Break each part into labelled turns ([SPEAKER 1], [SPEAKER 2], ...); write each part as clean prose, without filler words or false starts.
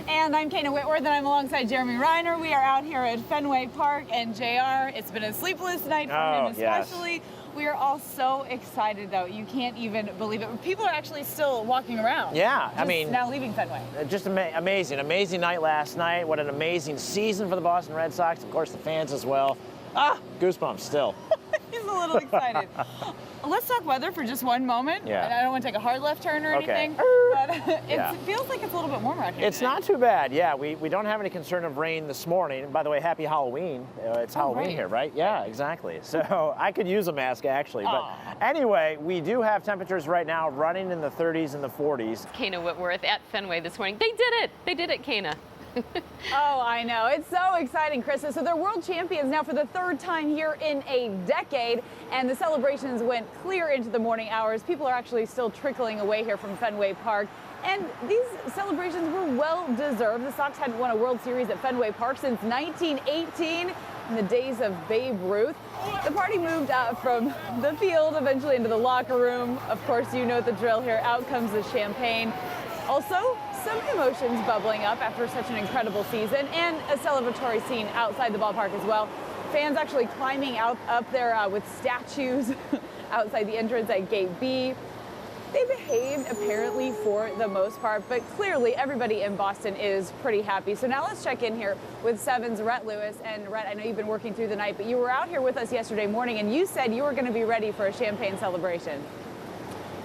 [SPEAKER 1] And I'm Kana Whitworth, and I'm alongside Jeremy Reiner. We are out here at Fenway Park, and JR, it's been a sleepless night for him especially. Yes. We are all so excited, though. You can't even believe it. People are actually still walking around.
[SPEAKER 2] Yeah, I mean,
[SPEAKER 1] now leaving Fenway.
[SPEAKER 2] Just amazing night last night. What an amazing season for the Boston Red Sox. Of course, the fans as well. Goosebumps still.
[SPEAKER 1] He's a little excited. Let's talk weather for just one moment.
[SPEAKER 2] Yeah.
[SPEAKER 1] And I don't want to take a hard left turn or anything, but it feels like it's a little bit warmer out here
[SPEAKER 2] It's
[SPEAKER 1] today.
[SPEAKER 2] not too bad. Yeah, we don't have any concern of rain this morning. And by the way, happy Halloween. It's Halloween here, right? Yeah, exactly. So I could use a mask, actually. But anyway, we do have temperatures right now running in the 30s and the 40s.
[SPEAKER 3] Kana Whitworth at Fenway this morning. They did it. They did it, Kana.
[SPEAKER 1] Oh, I know. It's so exciting, Krista. So they're world champions now for the third time here in a decade, and the celebrations went clear into the morning hours. People are actually still trickling away here from Fenway Park, and these celebrations were well deserved. The Sox hadn't won a World Series at Fenway Park since 1918, in the days of Babe Ruth. The party moved from the field eventually into the locker room. Of course, you know the drill here. Out comes the champagne. Also, some emotions bubbling up after such an incredible season, and a celebratory scene outside the ballpark as well. Fans actually climbing up there with statues outside the entrance at Gate B. They behaved apparently for the most part, but clearly everybody in Boston is pretty happy. So now let's check in here with Seven's Rhett Lewis. And Rhett, I know you've been working through the night, but you were out here with us yesterday morning, and you said you were going to be ready for a champagne celebration.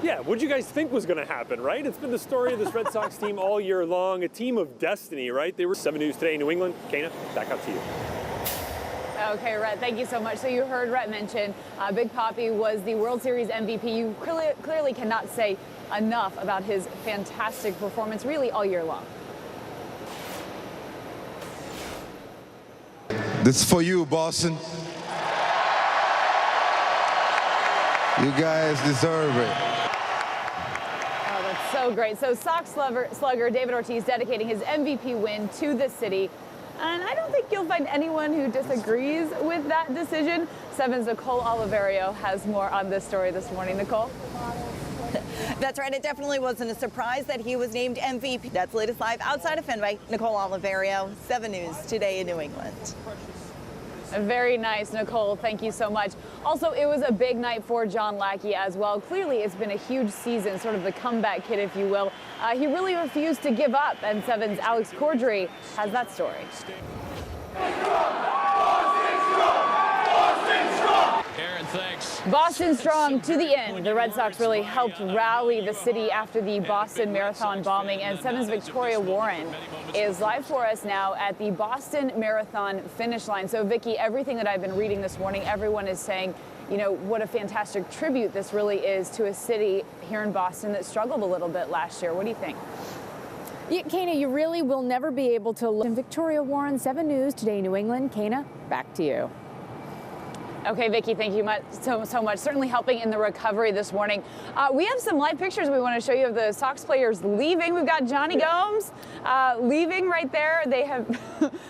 [SPEAKER 4] Yeah, what do you guys think was going to happen, right? It's been the story of this Red Sox team all year long, a team of destiny, right? They were 7 News today in New England. Kana, back out to you.
[SPEAKER 1] Okay, Rhett, thank you so much. So you heard Rhett mention Big Papi was the World Series MVP. You clearly cannot say enough about his fantastic performance really all year long.
[SPEAKER 5] This is for you, Boston. You guys deserve it.
[SPEAKER 1] So great. So Sox slugger David Ortiz dedicating his MVP win to the city. And I don't think you'll find anyone who disagrees with that decision. Seven's Nicole Oliverio has more on this story this morning. Nicole?
[SPEAKER 6] That's right. It definitely wasn't a surprise that he was named MVP. That's latest live outside of Fenway. Nicole Oliverio, 7 News today in New England.
[SPEAKER 1] Very nice, Nicole. Thank you so much. Also, it was a big night for John Lackey as well. Clearly, it's been a huge season, sort of the comeback kid, if you will. He really refused to give up, and Seven's Alex Cordry has that story.
[SPEAKER 7] Aaron, thanks.
[SPEAKER 1] Boston strong to the end. The Red Sox really helped rally the city after the Boston Marathon bombing, and Seven's Victoria Warren is live for us now at the Boston Marathon finish line. So, Vicki, everything that I've been reading this morning, everyone is saying, you know, what a fantastic tribute this really is to a city here in Boston that struggled a little bit last year. What do you think?
[SPEAKER 8] Yeah, Kana, you really will never be able to look. Victoria Warren, 7 News today, New England. Kana, back to you.
[SPEAKER 1] Okay, Vicki, thank you so much. Certainly helping in the recovery this morning. We have some live pictures we want to show you of the Sox players leaving. We've got Johnny Gomes leaving right there. They have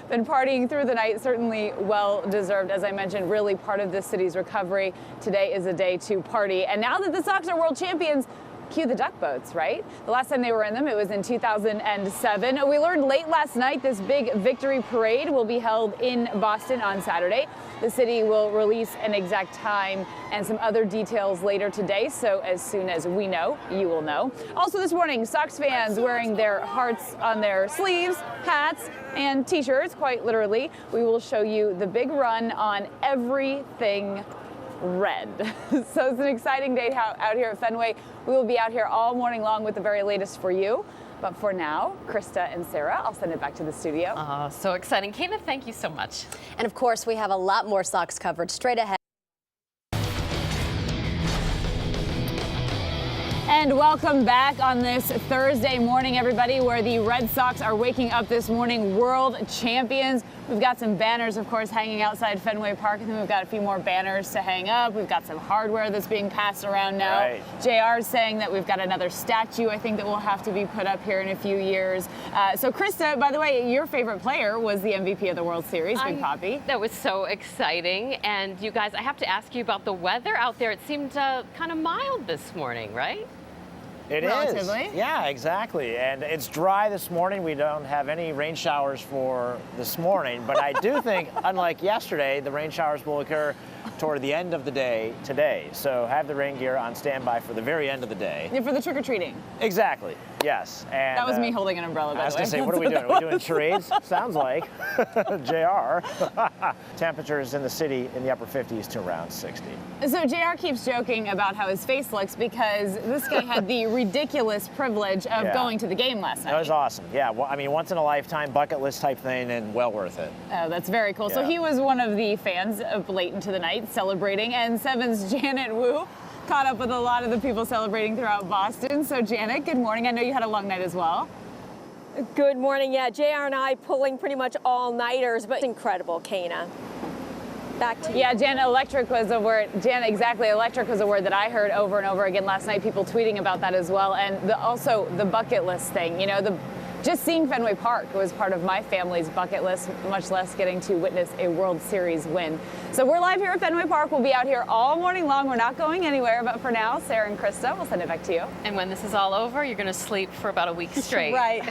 [SPEAKER 1] been partying through the night, certainly well deserved. As I mentioned, really part of this city's recovery. Today is a day to party. And now that the Sox are world champions, cue the duck boats, right? The last time they were in them, it was in 2007. We learned late last night this big victory parade will be held in Boston on Saturday. The city will release an exact time and some other details later today, so as soon as we know, you will know. Also this morning, Sox fans wearing their hearts on their sleeves, hats, and t-shirts, quite literally. We will show you the big run on everything red. So it's an exciting day out here at Fenway. We will be out here all morning long with the very latest for you. But for now, Krista and Sarah, I'll send it back to the studio.
[SPEAKER 3] Oh, so exciting. Kana, thank you so much.
[SPEAKER 9] And of course, we have a lot more Sox coverage straight ahead.
[SPEAKER 1] And welcome back on this Thursday morning, everybody, where the Red Sox are waking up this morning world champions. We've got some banners, of course, hanging outside Fenway Park, and then we've got a few more banners to hang up. We've got some hardware that's being passed around now.
[SPEAKER 2] Right.
[SPEAKER 1] JR's saying that we've got another statue, I think, that will have to be put up here in a few years. So, Krista, by the way, your favorite player was the MVP of the World Series, Big Papi.
[SPEAKER 3] That was so exciting. And you guys, I have to ask you about the weather out there. It seemed kind of mild this morning, right?
[SPEAKER 2] It
[SPEAKER 1] relatively.
[SPEAKER 2] is. Yeah, exactly. And it's dry this morning. We don't have any rain showers for this morning, but I do think, unlike yesterday, the rain showers will occur toward the end of the day today. So have the rain gear on standby for the very end of the day.
[SPEAKER 1] Yeah, for the trick-or-treating.
[SPEAKER 2] Exactly, yes. And
[SPEAKER 1] that was me holding an umbrella, by the way.
[SPEAKER 2] I was going to say, what are we doing? Are we doing charades? Sounds like. JR. Temperatures in the city in the upper 50s to around 60.
[SPEAKER 1] So JR keeps joking about how his face looks because this guy had the ridiculous privilege of going to the game last night.
[SPEAKER 2] That was awesome. Yeah, well, I mean, once in a lifetime bucket list type thing, and well worth it.
[SPEAKER 1] Oh, that's very cool.
[SPEAKER 2] Yeah.
[SPEAKER 1] So he was one of the fans of late into the night celebrating, and Seven's Janet Wu caught up with a lot of the people celebrating throughout Boston. So Janet, good morning. I know you had a long night as well.
[SPEAKER 10] Good morning. Yeah, JR and I pulling pretty much all-nighters, but incredible, Kana. Back to you.
[SPEAKER 1] Yeah, Janet, electric was a word. Janet, exactly. Electric was a word that I heard over and over again last night. People tweeting about that as well, and also the bucket list thing. You know, just seeing Fenway Park was part of my family's bucket list, much less getting to witness a World Series win. So we're live here at Fenway Park. We'll be out here all morning long. We're not going anywhere, but for now, Sarah and Krista, we'll send it back to you.
[SPEAKER 3] And when this is all over, you're going to sleep for about a week straight.
[SPEAKER 1] Right.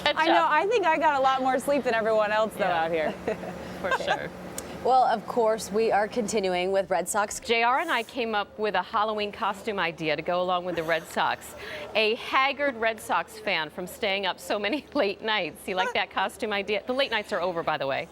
[SPEAKER 1] I know. I think I got a lot more sleep than everyone else, though, out here.
[SPEAKER 3] For sure.
[SPEAKER 9] Well, of course, we are continuing with Red Sox.
[SPEAKER 3] JR and I came up with a Halloween costume idea to go along with the Red Sox. A haggard Red Sox fan from staying up so many late nights. You like that costume idea? The late nights are over, by the way.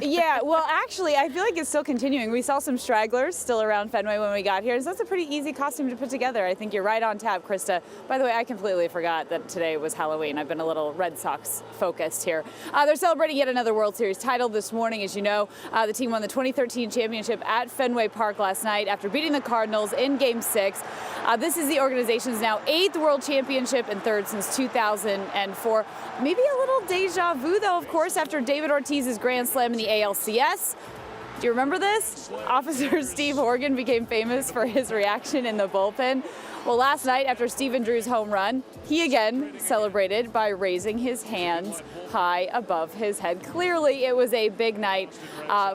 [SPEAKER 1] Yeah, well, actually, I feel like it's still continuing. We saw some stragglers still around Fenway when we got here, so that's a pretty easy costume to put together. I think you're right on tap, Krista. By the way, I completely forgot that today was Halloween. I've been a little Red Sox focused here. They're celebrating yet another World Series title this morning. As you know, the team won the 2013 championship at Fenway Park last night after beating the Cardinals in Game 6. This is the organization's now 8th World Championship and 3rd since 2004. Maybe a little deja vu, though, of course, after David Ortiz's grand slam in the ALCS. Do you remember this? Officer Steve Horgan became famous for his reaction in the bullpen. Well, last night, after Stephen Drew's home run, he again celebrated by raising his hands high above his head. Clearly, it was a big night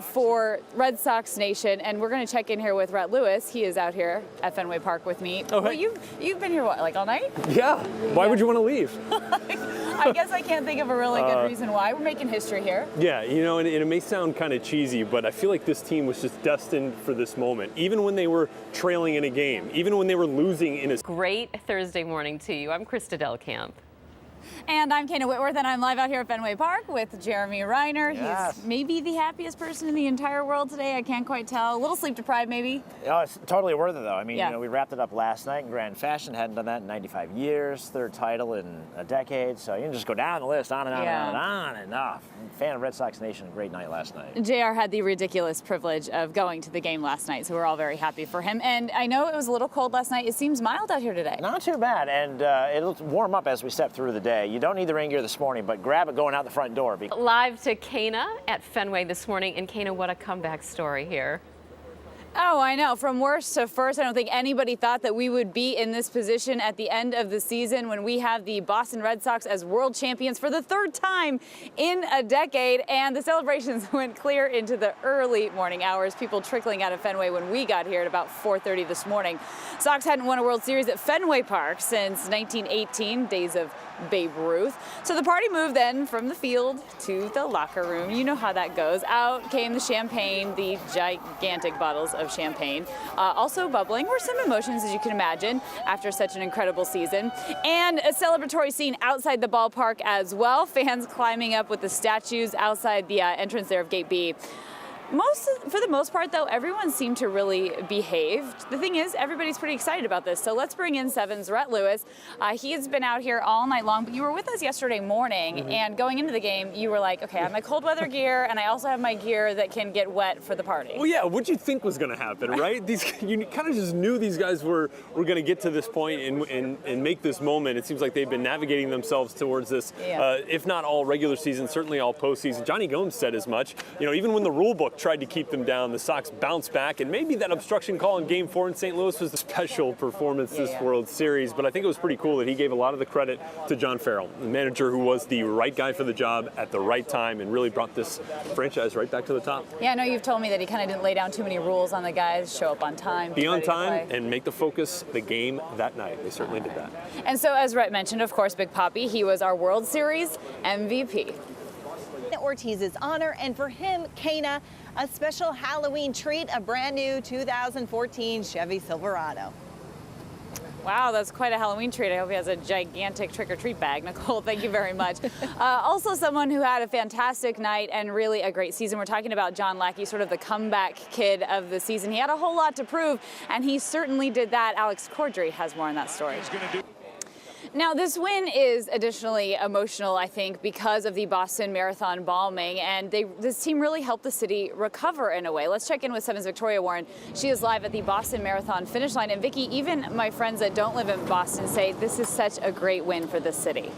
[SPEAKER 1] for Red Sox Nation, and we're going to check in here with Rhett Lewis. He is out here at Fenway Park with me.
[SPEAKER 4] Oh, hey.
[SPEAKER 1] Well, you've been here, what, like all night?
[SPEAKER 4] Yeah. Why would you want to leave?
[SPEAKER 1] I guess I can't think of a really good reason why. We're making history here.
[SPEAKER 4] Yeah, you know, and it may sound kind of cheesy, but I feel like this team was just destined for this moment. Even when they were trailing in a game, even when they were losing in a...
[SPEAKER 3] Great Thursday morning to you. I'm Krista Delkamp.
[SPEAKER 1] And I'm Kana Whitworth, and I'm live out here at Fenway Park with Jeremy Reiner.
[SPEAKER 2] Yes.
[SPEAKER 1] He's maybe the happiest person in the entire world today. I can't quite tell. A little sleep deprived, maybe.
[SPEAKER 2] Oh, it's totally worth it, though. I mean,
[SPEAKER 1] Yeah.
[SPEAKER 2] you know, we wrapped it up last night in grand fashion. Hadn't done that in 95 years. 3rd title in a decade. So you can just go down the list, on and on
[SPEAKER 1] Yeah.
[SPEAKER 2] and on and on. Fan of Red Sox Nation, a great night last night.
[SPEAKER 1] JR had the ridiculous privilege of going to the game last night, so we're all very happy for him. And I know it was a little cold last night. It seems mild out here today.
[SPEAKER 2] Not too bad, and it'll warm up as we step through the day. You don't need the rain gear this morning, but grab it going out the front door.
[SPEAKER 3] Live to Kana at Fenway this morning. And Kana, what a comeback story here.
[SPEAKER 1] Oh, I know. From worst to first, I don't think anybody thought that we would be in this position at the end of the season when we have the Boston Red Sox as world champions for the 3rd time in a decade. And the celebrations went clear into the early morning hours, people trickling out of Fenway when we got here at about 4:30 this morning. Sox hadn't won a World Series at Fenway Park since 1918, days of Babe Ruth. So the party moved then from the field to the locker room. You know how that goes. Out came the champagne, the gigantic bottles of champagne. Also bubbling were some emotions, as you can imagine, after such an incredible season. And a celebratory scene outside the ballpark as well. Fans climbing up with the statues outside the entrance there of Gate B. For the most part, though, everyone seemed to really behave. The thing is, everybody's pretty excited about this. So let's bring in Seven's Rhett Lewis. He has been out here all night long, but you were with us yesterday morning, and going into the game, you were like, okay, I have my cold weather gear, and I also have my gear that can get wet for the party.
[SPEAKER 4] Well, yeah, what'd you think was going to happen, right? You kind of just knew these guys were going to get to this point and make this moment. It seems like they've been navigating themselves towards this, if not all regular season, certainly all postseason. Johnny Gomes said as much. You know, even when the rule book tried to keep them down. The Sox bounced back, and maybe that obstruction call in Game 4 in St. Louis was a special performance this World Series, but I think it was pretty cool that he gave a lot of the credit to John Farrell, the manager who was the right guy for the job at the right time and really brought this franchise right back to the top.
[SPEAKER 1] Yeah, I know you've told me that he kind of didn't lay down too many rules on the guys, show up on time.
[SPEAKER 4] Be on time and make the focus the game that night. They certainly did that.
[SPEAKER 1] And so, as Rhett mentioned, of course, Big Papi, he was our World Series MVP.
[SPEAKER 6] Ortiz's honor, and for him, Kana, a special Halloween treat, a brand new 2014 Chevy Silverado.
[SPEAKER 1] Wow, that's quite a Halloween treat. I hope he has a gigantic trick-or-treat bag. Nicole, thank you very much. Also someone who had a fantastic night and really a great season. We're talking about John Lackey, sort of the comeback kid of the season. He had a whole lot to prove, and he certainly did that. Alex Cordry has more on that story. Now, this win is additionally emotional, I think, because of the Boston Marathon bombing, and this team really helped the city recover in a way. Let's check in with 7's Victoria Warren. She is live at the Boston Marathon finish line. And Vicki, even my friends that don't live in Boston say this is such a great win for the city.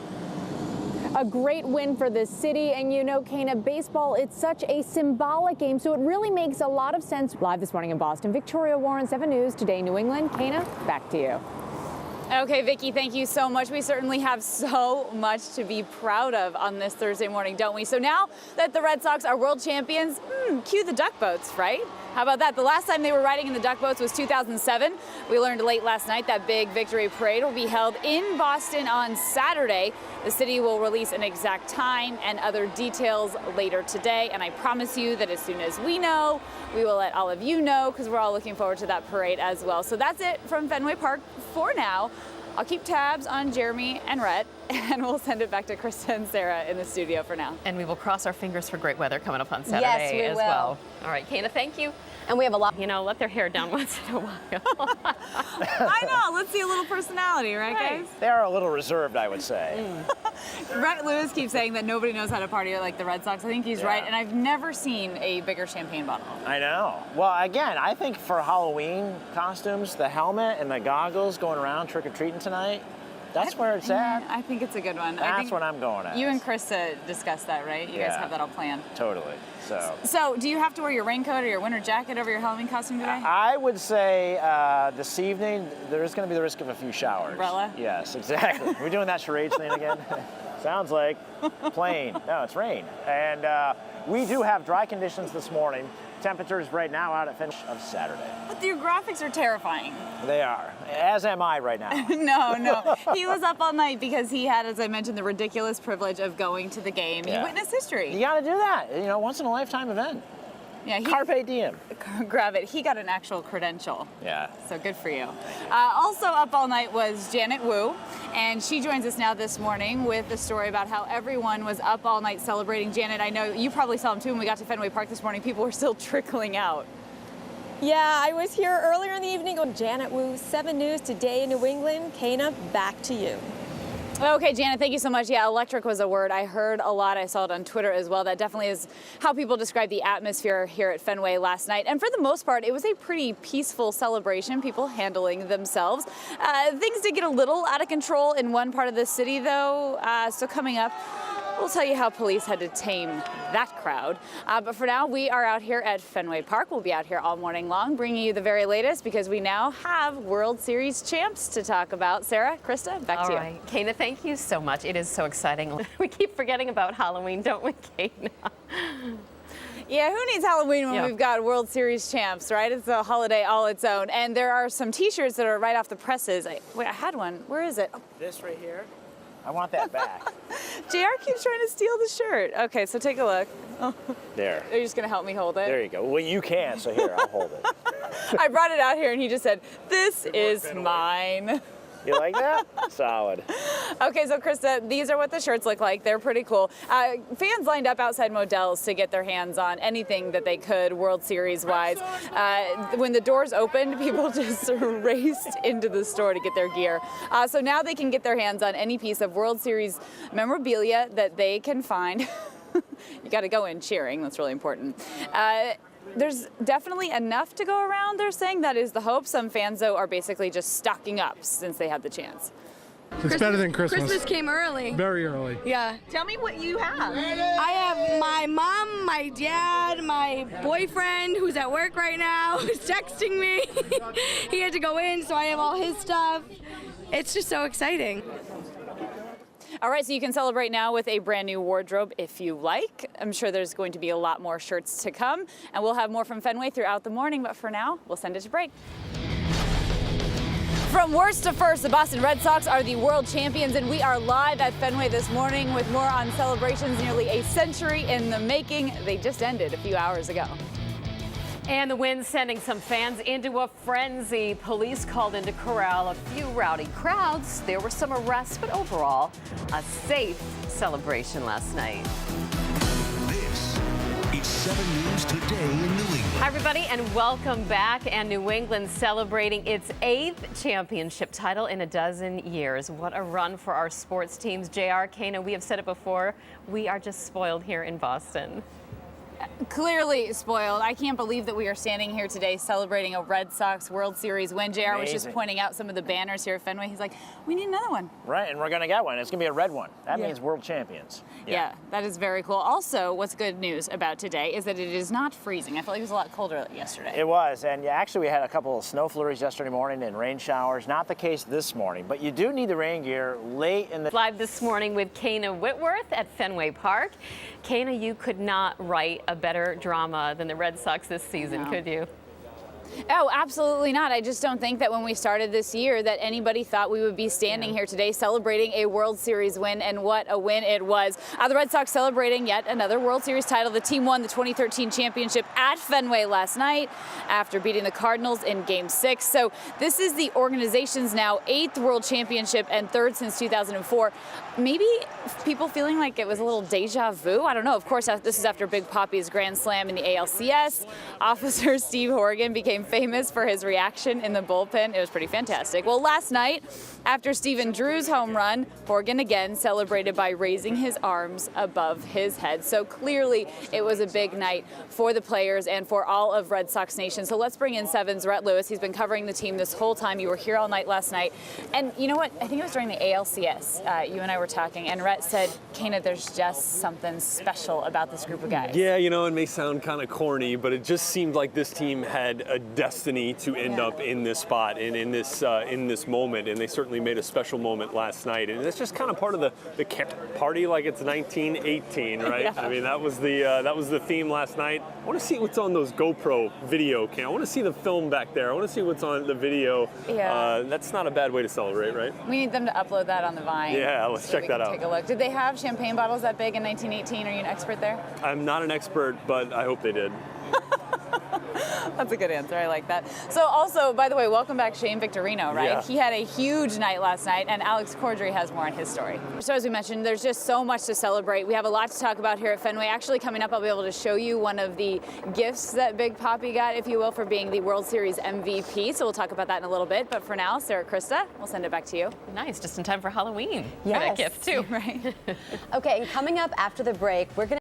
[SPEAKER 8] A great win for the city, and you know, Kana, baseball, it's such a symbolic game, so it really makes a lot of sense. Live this morning in Boston, Victoria Warren, 7 News, Today New England. Kana, back to you.
[SPEAKER 1] Okay, Vicki, thank you so much. We certainly have so much to be proud of on this Thursday morning, don't we? So now that the Red Sox are world champions, cue the duck boats, right? How about that? The last time they were riding in the duck boats was 2007. We learned late last night that big victory parade will be held in Boston on Saturday. The city will release an exact time and other details later today. And I promise you that as soon as we know, we will let all of you know, because we're all looking forward to that parade as well. So that's it from Fenway Park for now. I'll keep tabs on Jeremy and Rhett, and we'll send it back to Krista and Sarah in the studio for now.
[SPEAKER 3] And we will cross our fingers for great weather coming up on Saturday as well. All right, Kana, thank you.
[SPEAKER 9] And we have a lot.
[SPEAKER 3] You know, let their hair down once in a while.
[SPEAKER 1] I know. Let's see a little personality, right, guys?
[SPEAKER 2] They are a little reserved, I would say.
[SPEAKER 1] Rhett Lewis keeps saying that nobody knows how to party like the Red Sox. I think he's right, and I've never seen a bigger champagne bottle.
[SPEAKER 2] I know. Well, again, I think for Halloween costumes, the helmet and the goggles going around trick-or-treating tonight, that's where it's at.
[SPEAKER 1] I think it's a good one.
[SPEAKER 2] That's what I'm going at.
[SPEAKER 1] You and Krista discussed that, right? You guys have that all planned.
[SPEAKER 2] Totally.
[SPEAKER 1] So do you have to wear your raincoat or your winter jacket over your Halloween costume today?
[SPEAKER 2] I would say this evening there's going to be the risk of a few showers.
[SPEAKER 1] Umbrella?
[SPEAKER 2] Yes, exactly. We're doing that charades thing again. Sounds like plain. No, it's rain. And we do have dry conditions this morning. Temperatures right now out at finish of Saturday.
[SPEAKER 1] But your graphics are terrifying.
[SPEAKER 2] They are, as am I right now.
[SPEAKER 1] No. He was up all night because he had, as I mentioned, the ridiculous privilege of going to the game. He witnessed history.
[SPEAKER 2] You got to do that. You know, once in a lifetime event.
[SPEAKER 1] Yeah,
[SPEAKER 2] Carpe diem.
[SPEAKER 1] Grab it. He got an actual credential.
[SPEAKER 2] Yeah.
[SPEAKER 1] So good for you. Also up all night was Janet Wu, and she joins us now this morning with the story about how everyone was up all night celebrating. Janet, I know you probably saw him too when we got to Fenway Park this morning. People were still trickling out.
[SPEAKER 10] Yeah, I was here earlier in the evening with Janet Wu, 7 News, Today in New England. Kana, back to you.
[SPEAKER 1] Okay, Janet, thank you so much. Yeah, electric was a word I heard a lot. I saw it on Twitter as well. That definitely is how people describe the atmosphere here at Fenway last night. And for the most part, it was a pretty peaceful celebration, people handling themselves. Things did get a little out of control in one part of the city, though. So coming up, we'll tell you how police had to tame that crowd. But for now, we are out here at Fenway Park. We'll be out here all morning long, bringing you the very latest because we now have World Series champs to talk about. Sarah, Krista, back to you.
[SPEAKER 3] All right, Kana, thank you so much. It is so exciting. We keep forgetting about Halloween, don't we, Kana?
[SPEAKER 1] Yeah, who needs Halloween when we've got World Series champs, right? It's a holiday all its own. And there are some T-shirts that are right off the presses. Wait, I had one. Where is it? Oh.
[SPEAKER 2] This right here. I want that back.
[SPEAKER 1] JR keeps trying to steal the shirt. Okay, so take a look. Oh.
[SPEAKER 2] There.
[SPEAKER 1] Are you just going to help me hold it?
[SPEAKER 2] There you go. Well, you can, so here, I'll hold it.
[SPEAKER 1] I brought it out here, and he just said, "This is mine."
[SPEAKER 2] You like that? Solid.
[SPEAKER 1] Okay, so Krista, these are what the shirts look like. They're pretty cool. Fans lined up outside Modell's to get their hands on anything that they could World Series-wise. When the doors opened, people just raced into the store to get their gear. So now they can get their hands on any piece of World Series memorabilia that they can find. You got to go in cheering. That's really important. There's definitely enough to go around, they're saying. That is the hope. Some fans, though, are basically just stocking up since they had the chance.
[SPEAKER 11] It's better than Christmas.
[SPEAKER 12] Christmas came early.
[SPEAKER 11] Very early.
[SPEAKER 12] Yeah.
[SPEAKER 6] Tell me what you have.
[SPEAKER 12] I have my mom, my dad, my boyfriend who's at work right now who's texting me. He had to go in, so I have all his stuff. It's just so exciting.
[SPEAKER 1] All right, so you can celebrate now with a brand new wardrobe if you like. I'm sure there's going to be a lot more shirts to come, and we'll have more from Fenway throughout the morning, but for now, we'll send it to break. From worst to first, the Boston Red Sox are the world champions, and we are live at Fenway this morning with more on celebrations nearly a century in the making. They just ended a few hours ago.
[SPEAKER 3] And the win sending some fans into a frenzy. Police called in to corral a few rowdy crowds. There were some arrests, but overall, a safe celebration last night.
[SPEAKER 13] This is 7 News Today in New England.
[SPEAKER 3] Hi, everybody, and welcome back. And New England celebrating its 8th championship title in a dozen years. What a run for our sports teams. JR, Kana, we have said it before, we are just spoiled here in Boston.
[SPEAKER 1] Clearly spoiled. I can't believe that we are standing here today celebrating a Red Sox World Series win. JR was just pointing out some of the banners here at Fenway. He's like, we need another one.
[SPEAKER 2] Right, and we're going to get one. It's going to be a red one. That means world champions.
[SPEAKER 1] Yeah, that is very cool. Also, what's good news about today is that it is not freezing. I felt like it was a lot colder yesterday.
[SPEAKER 2] It was, and actually we had a couple of snow flurries yesterday morning and rain showers. Not the case this morning, but you do need the rain gear late in the...
[SPEAKER 3] Live this morning with Kana Whitworth at Fenway Park. Kana, you could not write a better drama than the Red Sox this season, could you?
[SPEAKER 1] Oh, absolutely not. I just don't think that when we started this year that anybody thought we would be standing here today celebrating a World Series win, and what a win it was. The Red Sox celebrating yet another World Series title. The team won the 2013 championship at Fenway last night after beating the Cardinals in Game 6. So this is the organization's now 8th World Championship and 3rd since 2004. Maybe people feeling like it was a little deja vu. I don't know. Of course, this is after Big Papi's grand slam in the ALCS. Officer Steve Horgan became famous for his reaction in the bullpen. It was pretty fantastic. Well, last night, after Stephen Drew's home run, Horgan again celebrated by raising his arms above his head. So clearly, it was a big night for the players and for all of Red Sox Nation. So let's bring in 7's Rhett Lewis. He's been covering the team this whole time. You were here all night last night. And you know what? I think it was during the ALCS. You and I were talking, and Rhett said, Kana, there's just something special about this group of guys.
[SPEAKER 4] Yeah, you know, it may sound kind of corny, but it just seemed like this team had a destiny to end up in this spot and in this moment, and they certainly made a special moment last night. And it's just kind of part of the party like it's 1918, right?
[SPEAKER 1] Yeah.
[SPEAKER 4] I mean, that was the theme last night. I want to see what's on those GoPro video cam. I want to see the film back there. I want to see what's on the video.
[SPEAKER 1] Yeah.
[SPEAKER 4] That's not a bad way to celebrate, right?
[SPEAKER 1] We need them to upload that on the Vine.
[SPEAKER 4] Yeah, let's check that out.
[SPEAKER 1] Take a look. Did they have champagne bottles that big in 1918? Are you an expert there?
[SPEAKER 4] I'm not an expert, but I hope they did.
[SPEAKER 1] That's a good answer. I like that. So also, by the way, welcome back Shane Victorino, right?
[SPEAKER 4] Yeah.
[SPEAKER 1] He had a huge night last night, and Alex Cordry has more on his story. So as we mentioned, there's just so much to celebrate. We have a lot to talk about here at Fenway. Actually, coming up, I'll be able to show you one of the gifts that Big Papi got, if you will, for being the World Series MVP. So we'll talk about that in a little bit. But for now, Sarah Krista, we'll send it back to you.
[SPEAKER 3] Nice, just in time for Halloween.
[SPEAKER 9] Yes.
[SPEAKER 3] For that gift, too.
[SPEAKER 1] Right.
[SPEAKER 9] Okay, and coming up after the break, we're going to